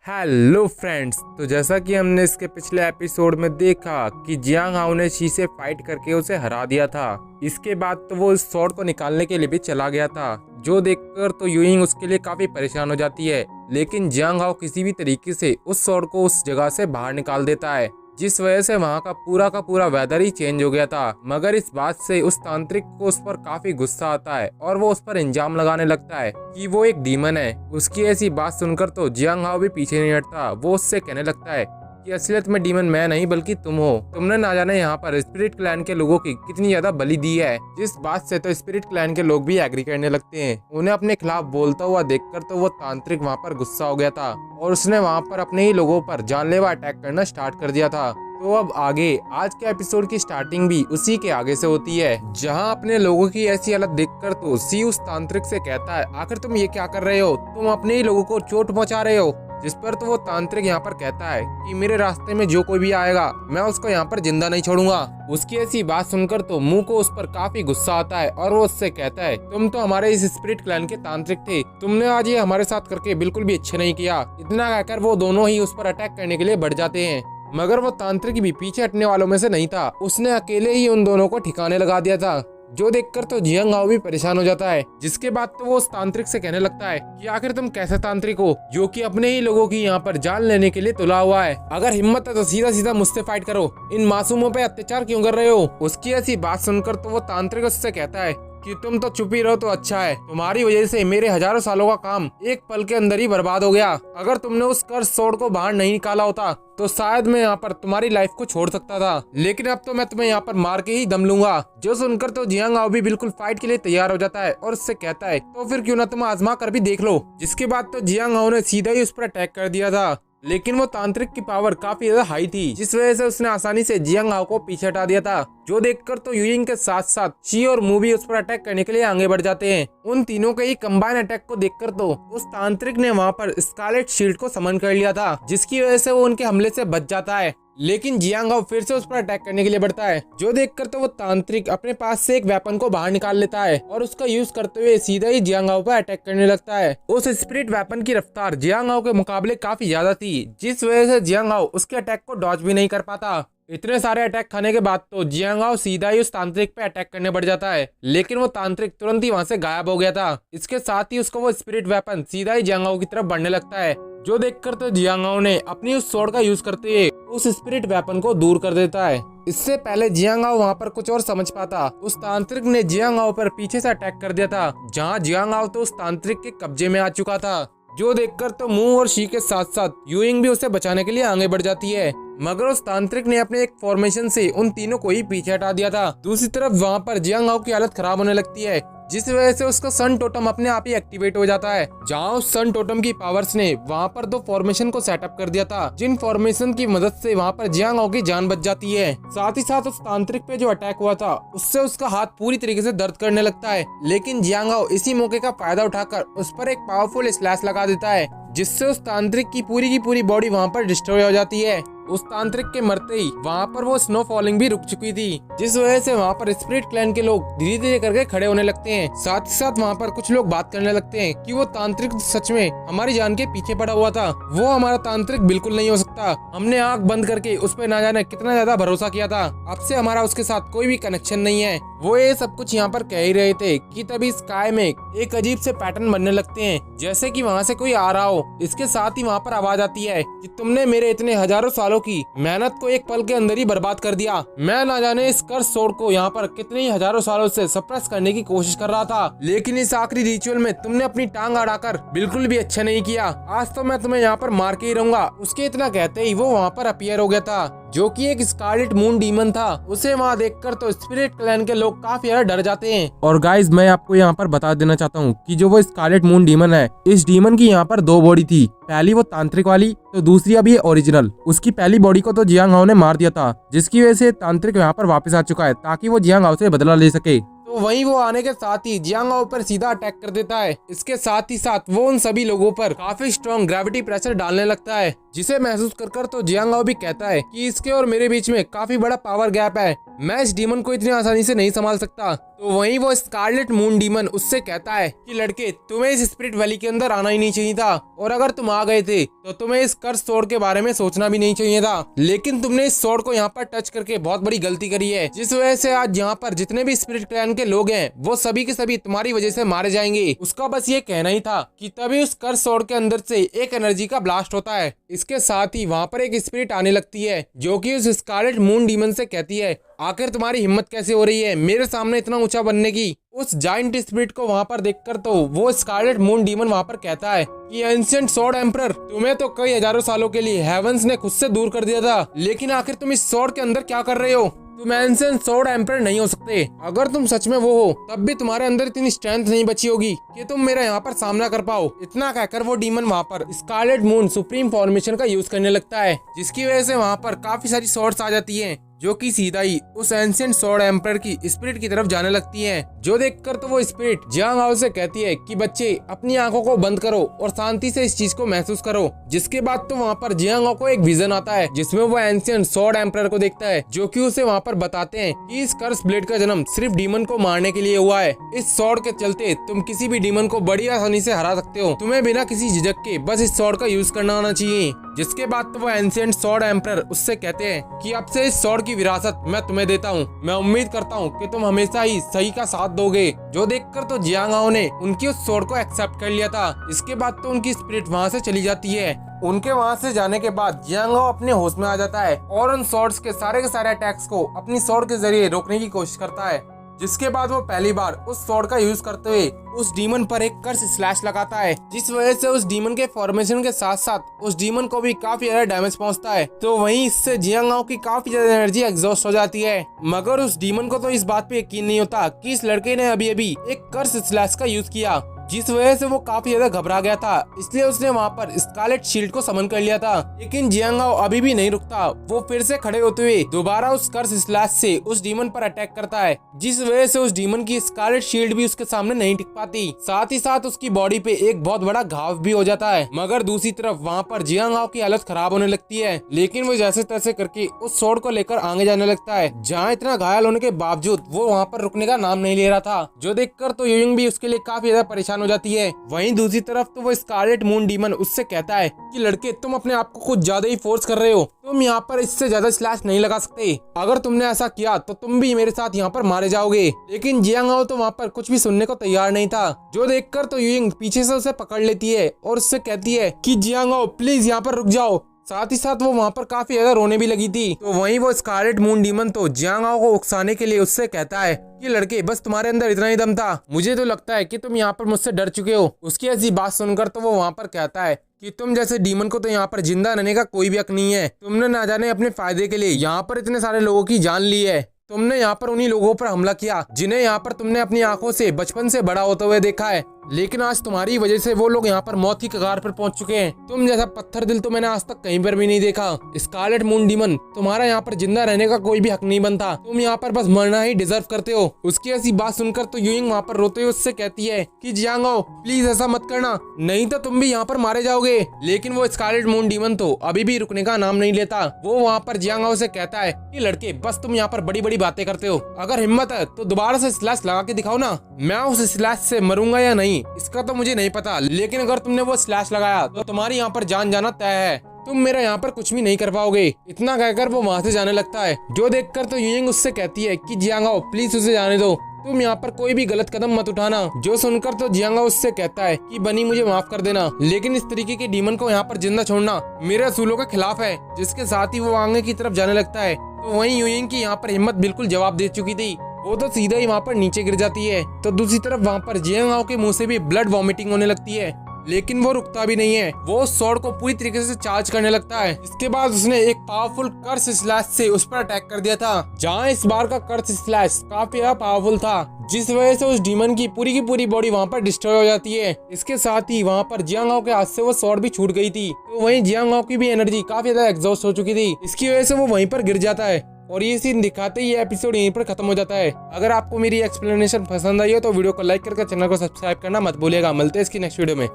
Hello friends, तो जैसा कि हमने इसके पिछले एपिसोड में देखा कि जियांग हाओ ने शी से फाइट करके उसे हरा दिया था। इसके बाद तो वो इस स्वॉर्ड को निकालने के लिए भी चला गया था, जो देखकर तो यूइंग उसके लिए काफी परेशान हो जाती है। लेकिन जियांग हाओ किसी भी तरीके से उस स्वॉर्ड को उस जगह से बाहर निकाल देता है, जिस वजह से वहाँ का पूरा वेदर ही चेंज हो गया था। मगर इस बात से उस तांत्रिक को उस पर काफी गुस्सा आता है और वो उस पर इल्जाम लगाने लगता है कि वो एक डीमन है। उसकी ऐसी बात सुनकर तो जियांग हाओ भी पीछे नहीं हटता। वो उससे कहने लगता है कि असलियत में डीमन मैं नहीं बल्कि तुम हो। तुमने ना जाने यहाँ पर स्पिरिट क्लैन के लोगों की कितनी ज्यादा बलि दी है। जिस बात से तो स्पिरिट क्लैन के लोग भी एग्री करने लगते हैं। उन्हें अपने खिलाफ बोलता हुआ देखकर तो वो तांत्रिक वहाँ पर गुस्सा हो गया था और उसने वहाँ पर अपने ही लोगों पर जानलेवा अटैक करना स्टार्ट कर दिया था। तो अब आगे आज के एपिसोड की स्टार्टिंग भी उसी के आगे से होती है, जहां अपने लोगों की ऐसी हालत देखकर तो सी उस तांत्रिक से कहता है, आखिर तुम ये क्या कर रहे हो? तुम अपने ही लोगों को चोट पहुंचा रहे हो। जिस पर तो वो तांत्रिक यहाँ पर कहता है कि मेरे रास्ते में जो कोई भी आएगा मैं उसको यहाँ पर जिंदा नहीं छोड़ूंगा। उसकी ऐसी बात सुनकर तो मुंह को उस पर काफी गुस्सा आता है और वो उससे कहता है, तुम तो हमारे इस स्पिरिट क्लैन के तांत्रिक थे, तुमने आज ये हमारे साथ करके बिल्कुल भी अच्छा नहीं किया। इतना कहकर वो दोनों ही उस पर अटैक करने के लिए बढ़ जाते हैं। मगर वो तांत्रिक भी पीछे हटने वालों में से नहीं था। उसने अकेले ही उन दोनों को ठिकाने लगा दिया था, जो देखकर तो जियांग हाओ भी परेशान हो जाता है। जिसके बाद तो वो उस तांत्रिक से कहने लगता है कि आखिर तुम कैसे तांत्रिक हो जो कि अपने ही लोगों की यहाँ पर जान लेने के लिए तुला हुआ है? अगर हिम्मत है तो सीधा सीधा मुझसे फाइट करो, इन मासूमों पे अत्याचार क्यों कर रहे हो? उसकी ऐसी बात सुनकर तो वो तांत्रिक उससे कहता है कि तुम तो चुप ही रहो तो अच्छा है। तुम्हारी वजह से मेरे हजारों सालों का काम एक पल के अंदर ही बर्बाद हो गया। अगर तुमने उस कर्स स्वॉर्ड को बाहर नहीं निकाला होता तो शायद मैं यहाँ पर तुम्हारी लाइफ को छोड़ सकता था, लेकिन अब तो मैं तुम्हें यहाँ पर मार के ही दम लूंगा। जो सुनकर तो जियांग हाओ भी बिल्कुल फाइट के लिए तैयार हो जाता है और उससे कहता है, तो फिर क्यों ना तुम आजमा कर भी देख लो। जिसके बाद तो जियांग हाओ ने सीधा ही उस पर अटैक कर दिया था, लेकिन वो तांत्रिक की पावर काफी ज्यादा हाई थी, जिस वजह से उसने आसानी से जियांग हाओ को पीछे हटा दिया था। जो देखकर तो यूइंग के साथ साथ शी और मू भी उस पर अटैक करने के लिए आगे बढ़ जाते हैं। उन तीनों के ही कंबाइन अटैक को देखकर तो उस तांत्रिक ने वहाँ पर स्कारलेट शील्ड को समन कर लिया था, जिसकी वजह से वो उनके हमले से बच जाता है। लेकिन जियांग हाओ फिर से उस पर अटैक करने के लिए बढ़ता है, जो देखकर तो वो तांत्रिक अपने पास से एक वेपन को बाहर निकाल लेता है और उसका यूज करते हुए सीधा ही जियांग हाओ पर अटैक करने लगता है। उस स्पिरिट वेपन की रफ्तार जियांग हाओ के मुकाबले काफी ज्यादा थी, जिस वजह से जियांग हाओ उसके अटैक को डॉज भी नहीं कर पाता। इतने सारे अटैक खाने के बाद तो जियांग हाओ सीधा ही उस तांत्रिक पे अटैक करने बढ़ जाता है, लेकिन वो तांत्रिक तुरंत ही वहाँ से गायब हो गया था। इसके साथ ही उसको वो स्पिरिट वेपन सीधा ही जियांग हाओ की तरफ बढ़ने लगता है, जो देखकर तो जियांग हाओ ने अपनी उस स्वॉर्ड का यूज करते हुए उस स्पिरिट वेपन को दूर कर देता है। इससे पहले जियांग हाओ वहाँ पर कुछ और समझ पाता, उस तांत्रिक ने जियांग हाओ पर पीछे से अटैक कर दिया था, जहाँ जियांग हाओ तो उस तांत्रिक के कब्जे में आ चुका था। जो देखकर तो मू और शी के साथ साथ यूइंग भी उसे बचाने के लिए आगे बढ़ जाती है, मगर उस तांत्रिक ने अपने एक फॉर्मेशन से उन तीनों को ही पीछे हटा दिया था। दूसरी तरफ वहाँ पर जियांग हाओ की हालत खराब होने लगती है, जिस वजह से उसका सन टोटम अपने आप ही एक्टिवेट हो जाता है, जहाँ उस सन टोटम की पावर्स ने वहाँ पर 2 फॉर्मेशन को सेटअप कर दिया था, जिन फॉर्मेशन की मदद से वहाँ पर जियांग हाओ की जान बच जाती है। साथ ही साथ उस तांत्रिक पे जो अटैक हुआ था उससे उसका हाथ पूरी तरीके से दर्द करने लगता है, लेकिन जियांग हाओ इसी मौके का फायदा उठाकर उस पर एक पावरफुल स्लैश लगा देता है, जिससे उस तांत्रिक की पूरी बॉडी वहाँ पर डिस्ट्रॉय हो जाती है। उस तांत्रिक के मरते ही वहाँ पर वो स्नो फॉलिंग भी रुक चुकी थी, जिस वजह से वहाँ पर स्पिरिट क्लैन के लोग धीरे धीरे करके खड़े होने लगते हैं। साथ ही साथ वहाँ पर कुछ लोग बात करने लगते हैं कि वो तांत्रिक सच में हमारी जान के पीछे पड़ा हुआ था, वो हमारा तांत्रिक बिल्कुल नहीं हो सकता। हमने आंख बंद करके उस पर ना जाने कितना ज्यादा भरोसा किया था, अब से हमारा उसके साथ कोई भी कनेक्शन नहीं है। वो ये सब कुछ यहाँ पर कह ही रहे थे कि तभी स्काई में एक अजीब से पैटर्न बनने लगते हैं, जैसे कि वहाँ से कोई आ रहा हो। इसके साथ ही वहाँ पर आवाज आती है कि तुमने मेरे इतने हजारों सालों की मेहनत को एक पल के अंदर ही बर्बाद कर दिया। मैं ना जाने इस कर्स स्वॉर्ड को यहाँ पर कितने ही हजारों सालों से सप्रेस करने की कोशिश कर रहा था, लेकिन इस आखिरी रिचुअल में तुमने अपनी टांग अड़ाकर बिल्कुल भी अच्छा नहीं किया। आज तो मैं तुम्हें यहाँ पर मार के ही रहूंगा। उसके इतना कहते ही वो वहाँ पर अपीयर हो गया था, जो कि एक स्कारलेट मून डीमन था। उसे वहाँ देखकर तो स्पिरिट क्लैन के लोग काफी ज्यादा डर जाते हैं। और गाइज मैं आपको यहाँ पर बता देना चाहता हूँ कि जो वो स्कारलेट मून डीमन है, इस डीमन की यहाँ पर 2 बॉडी थी, पहली वो तांत्रिक वाली, तो दूसरी अभी ओरिजिनल। उसकी पहली बॉडी को तो जियांग हाओ ने मार दिया था, जिसकी वजह से तांत्रिक यहाँ पर वापस आ चुका है ताकि वो जियांग हाओ से बदला ले सके। तो वहीं वो आने के साथ ही जियांगाओ पर सीधा अटैक कर देता है। इसके साथ ही साथ वो उन सभी लोगों पर काफी स्ट्रॉन्ग ग्रेविटी प्रेशर डालने लगता है, जिसे महसूस कर तो जियांगाओ भी कहता है कि इसके और मेरे बीच में काफी बड़ा पावर गैप है, मैं इस डीमन को इतनी आसानी से नहीं संभाल सकता। तो वहीं वो स्कारलेट मून डीमन उससे कहता है कि लड़के, तुम्हें इस स्पिरिट वैली के अंदर आना ही नहीं चाहिए था, और अगर तुम आ गए थे तो तुम्हें इस कर्स स्वॉर्ड के बारे में सोचना भी नहीं चाहिए था। लेकिन तुमने इस स्वॉर्ड को यहाँ पर टच करके बहुत बड़ी गलती करी है, जिस वजह से आज यहाँ पर जितने भी स्पिरिट क्लैन के लोग हैं वो सभी के सभी तुम्हारी वजह से मारे जाएंगे। उसका बस ये कहना ही था कि तभी उस कर्स स्वॉर्ड के अंदर से एक एनर्जी का ब्लास्ट होता है। इसके साथ ही वहाँ पर एक स्पिरिट आने लगती है जो कि उस स्कारलेट मून डीमन से कहती है, आखिर तुम्हारी हिम्मत कैसे हो रही है मेरे सामने इतना ऊंचा बनने की। उस जायंट स्पिरिट को वहाँ पर देखकर तो वो स्कारलेट मून डीमन वहाँ पर कहता है कि एंशिएंट स्वॉर्ड एम्परर, तुम्हें तो कई हजारों सालों के लिए हेवंस ने खुद से दूर कर दिया था, लेकिन आखिर तुम इस स्वॉर्ड के अंदर क्या कर रहे हो? तुम एंशिएंट स्वॉर्ड एम्परर नहीं हो सकते। अगर तुम सच में वो हो तब भी तुम्हारे अंदर इतनी स्ट्रेंथ नहीं बची होगी कि तुम मेरा यहाँ पर सामना कर पाओ। इतना कहकर वो डीमन वहाँ पर स्कारलेट मून सुप्रीम फॉर्मेशन का यूज करने लगता है, जिसकी वजह से वहाँ पर काफी सारी स्वॉर्ड्स आ जाती हैं जो कि सीधा ही उस एंशिएंट स्वॉर्ड एम्परर की स्पिरिट की तरफ जाने लगती हैं। जो देखकर तो वो स्पिरिट जियांगाओ से कहती है कि बच्चे, अपनी आंखों को बंद करो और शांति से इस चीज को महसूस करो। जिसके बाद तो वहाँ पर जियांगाओ को एक विजन आता है जिसमें वो एंशिएंट स्वॉर्ड एम्परर को देखता है, जो कि उसे वहाँ पर बताते हैं कि इस कर्स ब्लेड का जन्म सिर्फ डीमन को मारने के लिए हुआ है। इस स्वॉर्ड के चलते तुम किसी भी डीमन को बड़ी आसानी से हरा सकते हो, तुम्हें बिना किसी झिझक के बस इस स्वॉर्ड का यूज करना आना चाहिए। जिसके बाद तो वो एंशिएंट स्वॉर्ड एम्परर उससे कहते हैं कि अब से इस स्वॉर्ड की विरासत मैं तुम्हें देता हूँ, मैं उम्मीद करता हूँ कि तुम हमेशा ही सही का साथ दोगे। जो देखकर तो जियांगाओ ने उनकी उस स्वॉर्ड को एक्सेप्ट कर लिया था। इसके बाद तो उनकी स्पिरिट वहाँ से चली जाती है। उनके वहाँ से जाने के बाद जियांगाओ अपने होश में आ जाता है और उन स्वॉर्ड्स के सारे अटैक्स को अपनी स्वॉर्ड के जरिए रोकने की कोशिश करता है। जिसके बाद वो पहली बार उस स्वॉर्ड का यूज करते हुए उस डीमन पर एक कर्स स्लैश लगाता है, जिस वजह से उस डीमन के फॉर्मेशन के साथ साथ उस डीमन को भी काफी ज्यादा डैमेज पहुंचता है। तो वहीं इससे जियांगाओ की काफी ज्यादा एनर्जी एग्जॉस्ट हो जाती है। मगर उस डीमन को तो इस बात पे यकीन नहीं होता कि इस लड़के ने अभी अभी एक कर्स स्लैश का यूज किया, जिस वजह से वो काफी ज्यादा घबरा गया था। इसलिए उसने वहाँ पर स्कारलेट शील्ड को समन कर लिया था। लेकिन जियांगाओ अभी भी नहीं रुकता, वो फिर से खड़े होते हुए दोबारा उस कर्स स्लैश से उस डीमन पर अटैक करता है, जिस वजह से उस डीमन की स्कारलेट शील्ड भी उसके सामने नहीं टिक पाती। साथ ही साथ उसकी बॉडी पे एक बहुत बड़ा घाव भी हो जाता है। मगर दूसरी तरफ वहाँ पर जियांगाओ की हालत खराब होने लगती है, लेकिन वो जैसे तैसे करके उस स्वॉर्ड को लेकर आगे जाने लगता है, जहाँ इतना घायल होने के बावजूद वो वहाँ पर रुकने का नाम नहीं ले रहा था। जो देखकर तो यूइंग भी उसके लिए काफी ज्यादा परेशान हो जाती है। वहीं दूसरी तरफ तो वो स्कारलेट मून डीमन उससे कहता है कि लड़के, तुम अपने आप को कुछ ज्यादा ही फोर्स कर रहे हो, तुम यहाँ पर इससे ज्यादा स्लैश नहीं लगा सकते। अगर तुमने ऐसा किया तो तुम भी मेरे साथ यहाँ पर मारे जाओगे। लेकिन जियांगाओ तो वहाँ पर कुछ भी सुनने को तैयार नहीं था। जो देखकर तो यूइंग पीछे से उसे पकड़ लेती है और उससे कहती है कि जियांगाओ प्लीज यहाँ पर रुक जाओ। साथ ही साथ वो वहाँ पर काफी ज्यादा रोने भी लगी थी। तो वहीं वो स्कारलेट मून डीमन तो जियांगाओ को उकसाने के लिए उससे कहता है कि लड़के, बस तुम्हारे अंदर इतना ही दम था, मुझे तो लगता है कि तुम यहाँ पर मुझसे डर चुके हो। उसकी ऐसी बात सुनकर तो वो वहाँ पर कहता है कि तुम जैसे डीमन को तो यहाँ पर जिंदा रहने का कोई भी हक नहीं है। तुमने ना जाने अपने फायदे के लिए यहाँ पर इतने सारे लोगों की जान ली है। तुमने यहाँ पर उन्हीं लोगों पर हमला किया जिन्हें यहाँ पर तुमने अपनी आंखों से बचपन से बड़ा होते हुए देखा है, लेकिन आज तुम्हारी वजह से वो लोग यहाँ पर मौत की कगार पर पहुंच चुके हैं। तुम जैसा पत्थर दिल तो मैंने आज तक कहीं पर भी नहीं देखा। स्कारलेट मून डीमन, तुम्हारा यहाँ पर जिंदा रहने का कोई भी हक नहीं बनता, तुम यहाँ पर बस मरना ही डिजर्व करते हो। उसकी ऐसी बात सुनकर तो यूइंग वहाँ पर रोते हुए उससे कहती है कि जियांगाओ प्लीज ऐसा मत करना, नहीं तो तुम भी यहाँ पर मारे जाओगे। लेकिन वो स्कारलेट मून डीमन तो अभी भी रुकने का नाम नहीं लेता। वो वहाँ पर जियांगाओ से कहता है कि लड़के, बस तुम यहाँ पर बड़ी बड़ी बातें करते हो, अगर हिम्मत है तो दोबारा से स्लैश लगा के दिखाओ ना। मैं उस स्लैश से मरूंगा या नहीं इसका तो मुझे नहीं पता, लेकिन अगर तुमने वो स्लैश लगाया तो तुम्हारी यहाँ पर जान जाना तय है, तुम मेरा यहाँ पर कुछ भी नहीं कर पाओगे। इतना कहकर वो वहाँ से जाने लगता है। जो देखकर तो यूइंग उससे कहती है कि जियांगाओ प्लीज उसे जाने दो, तुम यहाँ पर कोई भी गलत कदम मत उठाना। जो सुनकर तो जियांगाओ उससे कहता है कि बनी मुझे माफ कर देना, लेकिन इस तरीके के डीमन को यहाँ पर जिंदा छोड़ना मेरे असूलों के खिलाफ है। जिसके साथ ही वो आगे की तरफ जाने लगता है। तो वहीं यूइंग की यहाँ पर हिम्मत बिल्कुल जवाब दे चुकी थी, वो तो सीधा ही वहाँ पर नीचे गिर जाती है। तो दूसरी तरफ वहाँ पर जियांगाओ के मुंह से भी ब्लड वॉमिटिंग होने लगती है, लेकिन वो रुकता भी नहीं है। वो उस स्वॉर्ड को पूरी तरीके से चार्ज करने लगता है। इसके बाद उसने एक पावरफुल कर्स स्लैश से उस पर अटैक कर दिया था, जहाँ इस बार का कर्स स्लैश काफी ज्यादा पावरफुल था, जिस वजह से उस डीमन की पूरी बॉडी वहाँ पर डिस्ट्रॉय हो जाती है। इसके साथ ही वहाँ पर जियांगाओ के हाथ से वो स्वॉर्ड भी छूट गई थी। तो वहीं जियांगाओ की भी एनर्जी काफी ज्यादा एग्जॉस्ट हो चुकी थी। इसकी वजह से वो वहीं पर गिर जाता है और ये सीन दिखाते ही ये एपिसोड यहीं पर खत्म हो जाता है। अगर आपको मेरी एक्सप्लेनेशन पसंद आई हो तो वीडियो को लाइक करके चैनल को सब्सक्राइब करना मत भूलिएगा। मिलते हैं इसकी नेक्स्ट वीडियो में।